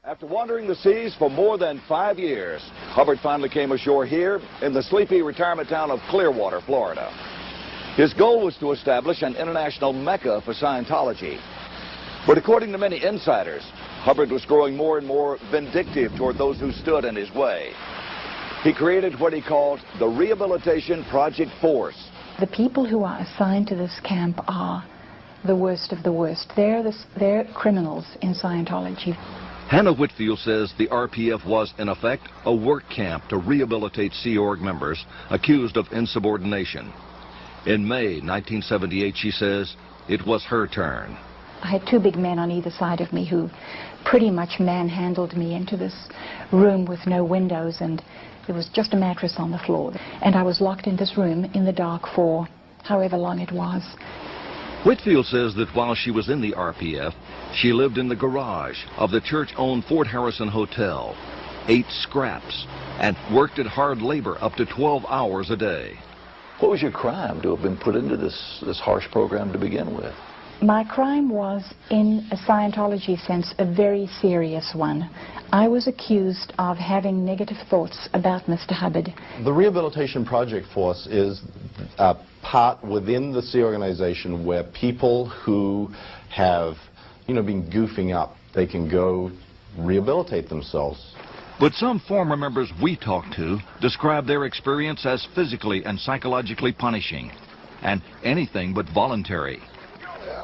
After wandering the seas for more than 5 years, Hubbard finally came ashore here in the sleepy retirement town of Clearwater, Florida. His goal was to establish an international mecca for Scientology. But according to many insiders, Hubbard was growing more and more vindictive toward those who stood in his way. He created what he called the Rehabilitation Project Force. The people who are assigned to this camp are the worst of the worst. They're criminals in Scientology. Hannah Whitfield says the RPF was, in effect, a work camp to rehabilitate Sea Org members accused of insubordination. In May 1978, she says, it was her turn. I had two big men on either side of me who pretty much manhandled me into this room with no windows, and there was just a mattress on the floor. And I was locked in this room in the dark for however long it was. Whitfield says that while she was in the RPF, she lived in the garage of the church-owned Fort Harrison Hotel, ate scraps, and worked at hard labor up to 12 hours a day. What was your crime to have been put into this harsh program to begin with? My crime was, in a Scientology sense, a very serious one. I was accused of having negative thoughts about Mr. Hubbard. The Rehabilitation Project Force is a part within the Sea organization where people who have, been goofing up, they can go rehabilitate themselves. But some former members we talked to describe their experience as physically and psychologically punishing, and anything but voluntary.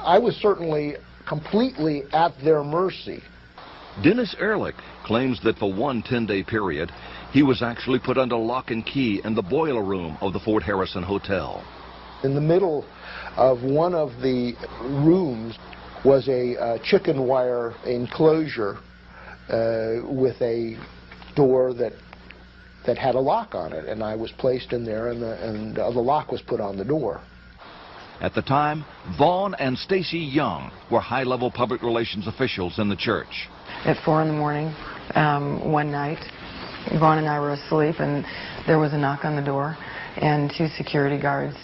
I was certainly completely at their mercy. Dennis Ehrlich claims that for one 10-day period, he was actually put under lock and key in the boiler room of the Fort Harrison Hotel. In the middle of one of the rooms was a chicken wire enclosure with a door that had a lock on it, and I was placed in there, and the lock was put on the door. At the time, Vaughn and Stacy Young were high-level public relations officials in the church. At 4 in the morning, one night, Vaughn and I were asleep, and there was a knock on the door, and 2 security guards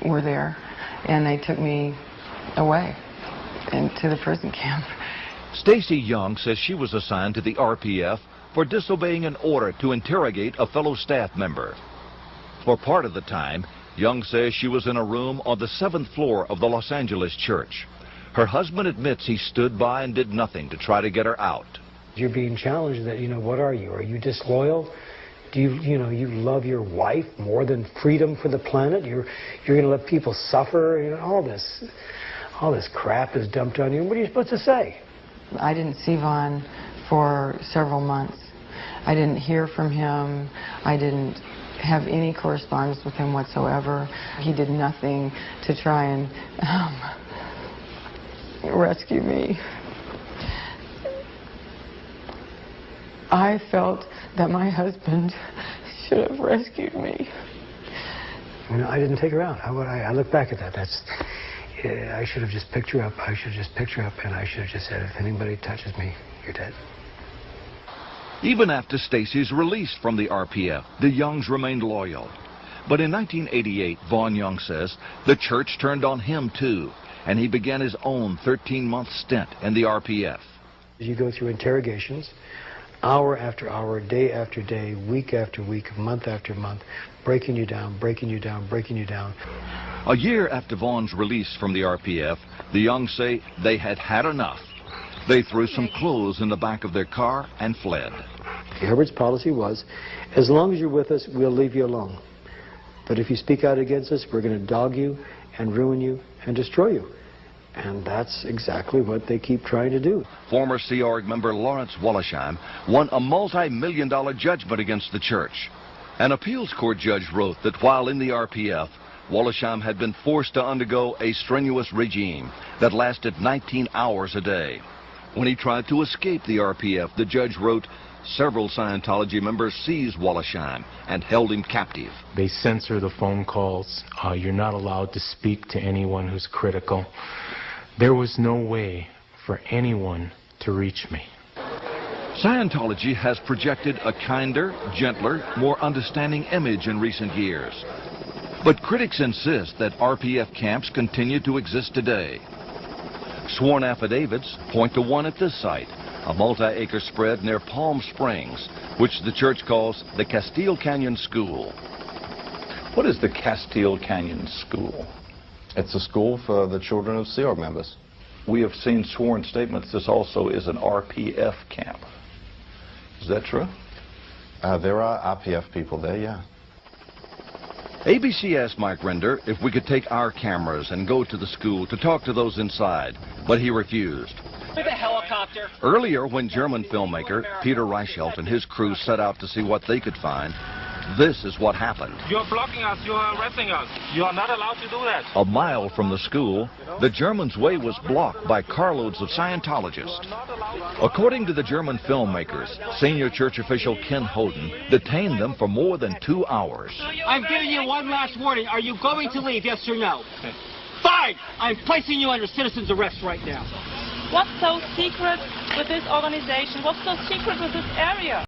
were there, and they took me away into the prison camp. Stacy Young says she was assigned to the RPF for disobeying an order to interrogate a fellow staff member. For part of the time, Young says she was in a room on the 7th floor of the Los Angeles church. Her husband admits he stood by and did nothing to try to get her out. You're being challenged that, what are you? Are you disloyal? Do you love your wife more than freedom for the planet? You're going to let people suffer? All this crap is dumped on you. What are you supposed to say? I didn't see Vaughn for several months. I didn't hear from him. I didn't have any correspondence with him whatsoever. He did nothing to try and rescue me. I felt that my husband should have rescued me. I didn't take her out. I look back at that. I should have just picked her up. I should have just picked her up, and I should have just said, if anybody touches me, you're dead. Even after Stacy's release from the RPF, the Youngs remained loyal. But in 1988, Vaughn Young says, the church turned on him too, and he began his own 13-month stint in the RPF. You go through interrogations, hour after hour, day after day, week after week, month after month, breaking you down, breaking you down, breaking you down. A year after Vaughn's release from the RPF, the Youngs say they had had enough. They threw some clothes in the back of their car and fled. Hubbard's policy was, as long as you're with us, we'll leave you alone. But if you speak out against us, we're going to dog you and ruin you and destroy you. And that's exactly what they keep trying to do. Former Sea Org member Lawrence Wollersheim won a multi-million-dollar judgment against the church. An appeals court judge wrote that while in the RPF, Wollersheim had been forced to undergo a strenuous regime that lasted 19 hours a day. When he tried to escape the RPF, the judge wrote, several Scientology members seized Wollersheim and held him captive. They censor the phone calls. You're not allowed to speak to anyone who's critical. There was no way for anyone to reach me. Scientology has projected a kinder, gentler, more understanding image in recent years. But critics insist that RPF camps continue to exist today. Sworn affidavits point to one at this site, a multi-acre spread near Palm Springs, which the church calls the Castile Canyon School. What is the Castile Canyon School? It's a school for the children of Sea Org members. We have seen sworn statements this also is an RPF camp. Is that true? There are RPF people there, yeah. ABC asked Mike Render if we could take our cameras and go to the school to talk to those inside, but he refused. With a helicopter. Earlier, when German filmmaker Peter Reichelt and his crew set out to see what they could find, this is what happened. You're blocking us. You are arresting us. You are not allowed to do that. A mile from the school, the Germans' way was blocked by carloads of Scientologists. According to the German filmmakers, senior church official Ken Hoden detained them for more than 2 hours. I'm giving you one last warning. Are you going to leave, yes or no? Fine! I'm placing you under citizen's arrest right now. What's so secret with this organization? What's so secret with this area?